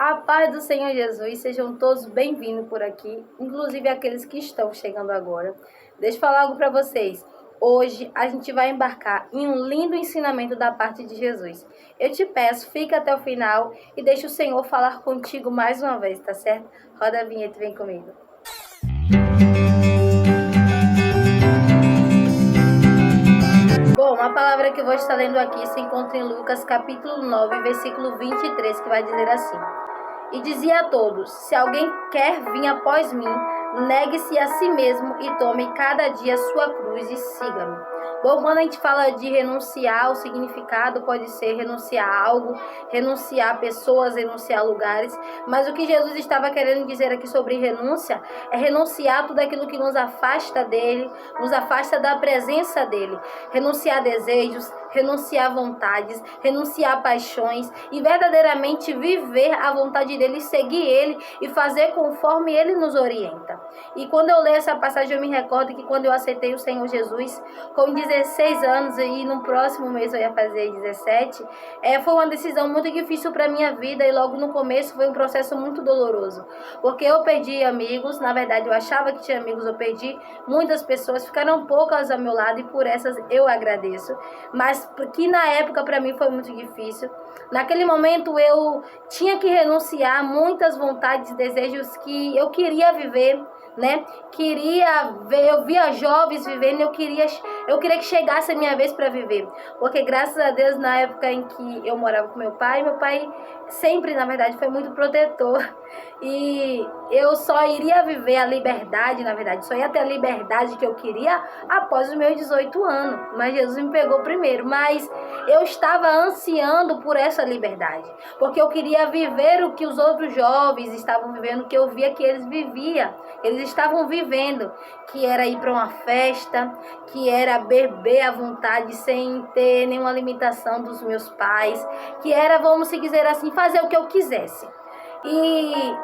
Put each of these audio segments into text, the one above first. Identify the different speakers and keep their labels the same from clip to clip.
Speaker 1: A paz do Senhor Jesus, sejam todos bem-vindos por aqui, inclusive aqueles que estão chegando agora. Deixa eu falar algo para vocês. Hoje a gente vai embarcar em um lindo ensinamento da parte de Jesus. Eu te peço, fica até o final e deixa o Senhor falar contigo mais uma vez, tá certo? Roda a vinheta e vem comigo. Bom, a palavra que eu vou estar lendo aqui se encontra em Lucas capítulo 9, versículo 23, que vai dizer assim: E dizia a todos: se alguém quer vir após mim, negue-se a si mesmo e tome cada dia sua cruz e siga-me. Bom, quando a gente fala de renunciar, o significado pode ser renunciar a algo, renunciar a pessoas, renunciar a lugares. Mas o que Jesus estava querendo dizer aqui sobre renúncia é renunciar tudo aquilo que nos afasta dele, nos afasta da presença dele. Renunciar a desejos, renunciar a vontades, renunciar a paixões e verdadeiramente viver a vontade dele, seguir ele e fazer conforme ele nos orienta. E quando eu leio essa passagem, eu me recordo que quando eu aceitei o Senhor Jesus, com 16 anos e no próximo mês eu ia fazer 17, foi uma decisão muito difícil para a minha vida e logo no começo foi um processo muito doloroso, porque eu perdi amigos, na verdade eu achava que tinha amigos, eu perdi muitas pessoas, ficaram poucas ao meu lado e por essas eu agradeço, mas que na época para mim foi muito difícil. Naquele momento eu tinha que renunciar a muitas vontades e desejos que eu queria viver, né? Eu via jovens vivendo, eu queria que chegasse a minha vez para viver, porque graças a Deus na época em que eu morava com meu pai sempre, na verdade, foi muito protetor e eu só iria viver a liberdade, na verdade, só ia ter a liberdade que eu queria após os meus 18 anos, mas Jesus me pegou primeiro, mas eu estava ansiando por essa liberdade, porque eu queria viver o que os outros jovens estavam vivendo, que eu via que eles estavam vivendo, que era ir para uma festa, que era beber à vontade sem ter nenhuma limitação dos meus pais, que era, vamos dizer assim, fazer o que eu quisesse. E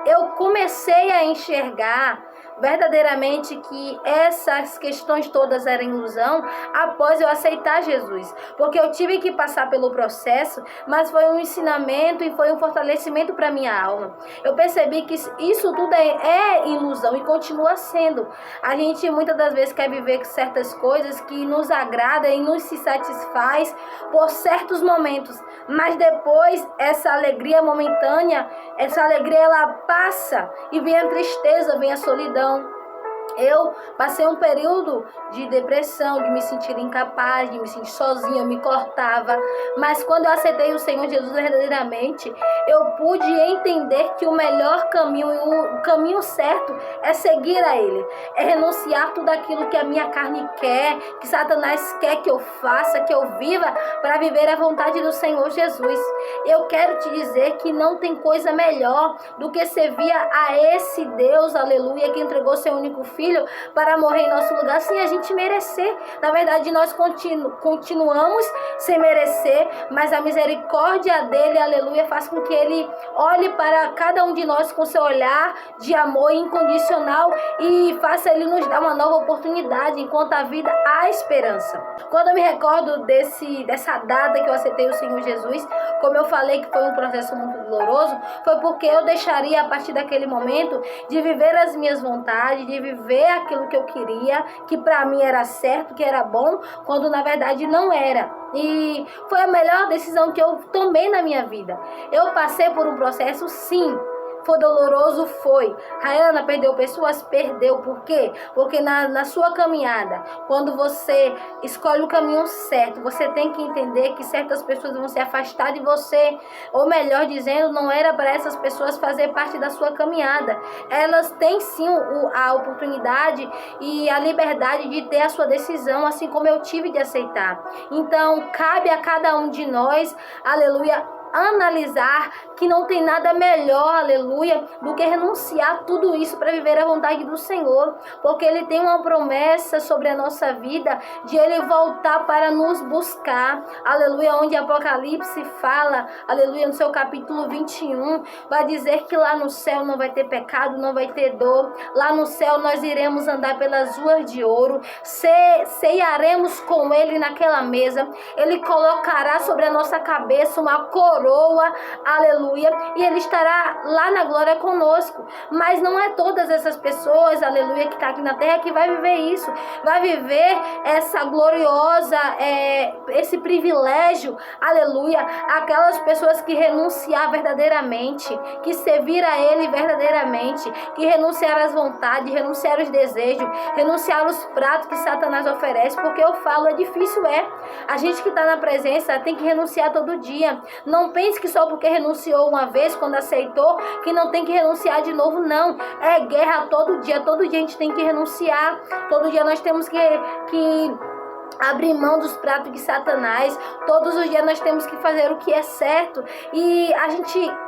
Speaker 1: eu comecei a enxergar verdadeiramente que essas questões todas eram ilusão após eu aceitar Jesus, porque eu tive que passar pelo processo, mas foi um ensinamento e foi um fortalecimento para minha alma. Eu percebi que isso tudo é ilusão e continua sendo. A gente muitas das vezes quer viver certas coisas que nos agradam e nos se satisfaz por certos momentos, mas depois essa alegria momentânea, essa alegria ela passa e vem a tristeza, vem a solidão. Eu passei um período de depressão, de me sentir incapaz, de me sentir sozinha, eu me cortava. Mas quando eu aceitei o Senhor Jesus verdadeiramente, eu pude entender que o melhor caminho, o caminho certo é seguir a Ele. É renunciar tudo aquilo que a minha carne quer, que Satanás quer que eu faça, que eu viva, para viver a vontade do Senhor Jesus. Eu quero te dizer que não tem coisa melhor do que servir a esse Deus, aleluia, que entregou seu único filho para morrer em nosso lugar sem a gente merecer. Na verdade, nós continuamos sem merecer, mas a misericórdia dele, aleluia, faz com que ele olhe para cada um de nós com seu olhar de amor incondicional e faça ele nos dar uma nova oportunidade. Enquanto a vida, há esperança. Quando eu me recordo dessa data que eu aceitei o Senhor Jesus, como eu falei que foi um processo muito doloroso, foi porque eu deixaria a partir daquele momento de viver as minhas vontades, de viver aquilo que eu queria, que para mim era certo, que era bom, quando na verdade não era. E foi a melhor decisão que eu tomei na minha vida. Eu passei por um processo, sim. Foi doloroso, foi. Rayana perdeu pessoas? Perdeu. Por quê? Porque na sua caminhada, quando você escolhe o caminho certo, você tem que entender que certas pessoas vão se afastar de você. Ou melhor dizendo, não era para essas pessoas fazer parte da sua caminhada. Elas têm sim a oportunidade e a liberdade de ter a sua decisão, assim como eu tive de aceitar. Então, cabe a cada um de nós, aleluia, analisar que não tem nada melhor, aleluia, do que renunciar tudo isso para viver a vontade do Senhor, porque Ele tem uma promessa sobre a nossa vida de Ele voltar para nos buscar, aleluia, onde Apocalipse fala, aleluia, no seu capítulo 21, vai dizer que lá no céu não vai ter pecado, não vai ter dor, lá no céu nós iremos andar pelas ruas de ouro, cearemos com Ele naquela mesa, Ele colocará sobre a nossa cabeça uma coroa coroa, aleluia, e Ele estará lá na glória conosco. Mas não é todas essas pessoas, aleluia, que está aqui na terra que vai viver isso, vai viver essa gloriosa, esse privilégio, aleluia, aquelas pessoas que renunciar verdadeiramente, que servir a Ele verdadeiramente, que renunciar às vontades, renunciar aos desejos, renunciar aos pratos que Satanás oferece, porque eu falo, é difícil, a gente que está na presença tem que renunciar todo dia. Não pense que só porque renunciou uma vez, quando aceitou, que não tem que renunciar de novo, não. É guerra todo dia a gente tem que renunciar, todo dia nós temos que abrir mão dos pratos de Satanás, todos os dias nós temos que fazer o que é certo, e a gente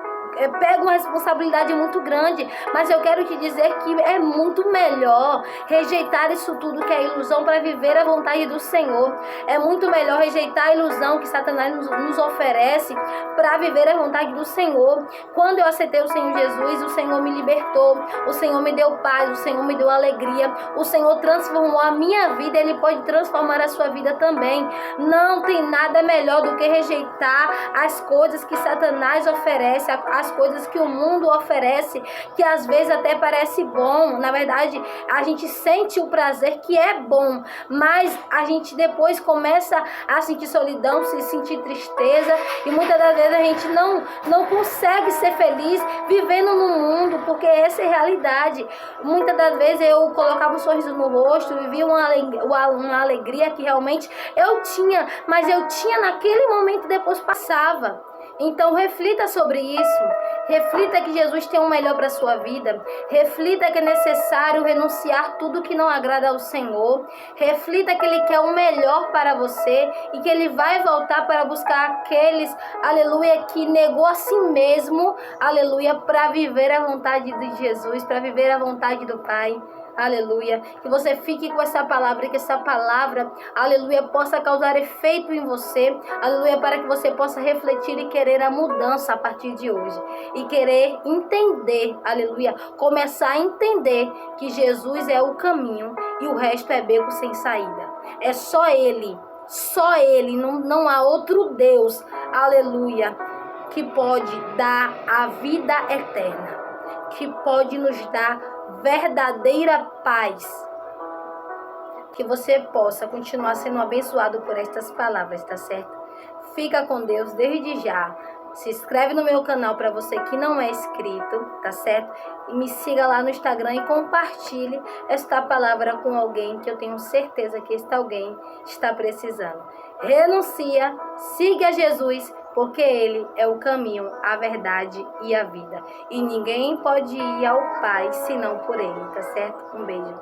Speaker 1: pega uma responsabilidade muito grande, mas eu quero te dizer que é muito melhor rejeitar isso tudo que é ilusão para viver a vontade do Senhor. É muito melhor rejeitar a ilusão que Satanás nos oferece para viver a vontade do Senhor. Quando eu aceitei o Senhor Jesus, o Senhor me libertou, o Senhor me deu paz, o Senhor me deu alegria, o Senhor transformou a minha vida, Ele pode transformar a sua vida também. Não tem nada melhor do que rejeitar as coisas que Satanás oferece, as coisas que o mundo oferece, que às vezes até parece bom. Na verdade, a gente sente o prazer que é bom, mas a gente depois começa a sentir solidão, se sentir tristeza, e muitas das vezes a gente não consegue ser feliz vivendo no mundo, porque essa é a realidade. Muitas das vezes eu colocava um sorriso no rosto, vivia uma alegria que realmente eu tinha, mas eu tinha naquele momento e depois passava. Então reflita sobre isso, reflita que Jesus tem o melhor para a sua vida, reflita que é necessário renunciar tudo que não agrada ao Senhor, reflita que Ele quer o melhor para você e que Ele vai voltar para buscar aqueles, aleluia, que negou a si mesmo, aleluia, para viver a vontade de Jesus, para viver a vontade do Pai. Aleluia, que você fique com essa palavra e que essa palavra, aleluia, possa causar efeito em você, aleluia, para que você possa refletir e querer a mudança a partir de hoje, e querer entender, aleluia, começar a entender que Jesus é o caminho e o resto é beco sem saída. É só Ele, não há outro Deus, aleluia, que pode dar a vida eterna, que pode nos dar verdadeira paz. Que você possa continuar sendo abençoado por estas palavras, tá certo? Fica com Deus desde já. Se inscreve no meu canal para você que não é inscrito, tá certo? E me siga lá no Instagram e compartilhe esta palavra com alguém que eu tenho certeza que este alguém está precisando. Renuncia, siga Jesus, porque Ele é o caminho, a verdade e a vida. E ninguém pode ir ao Pai senão por Ele, tá certo? Um beijo.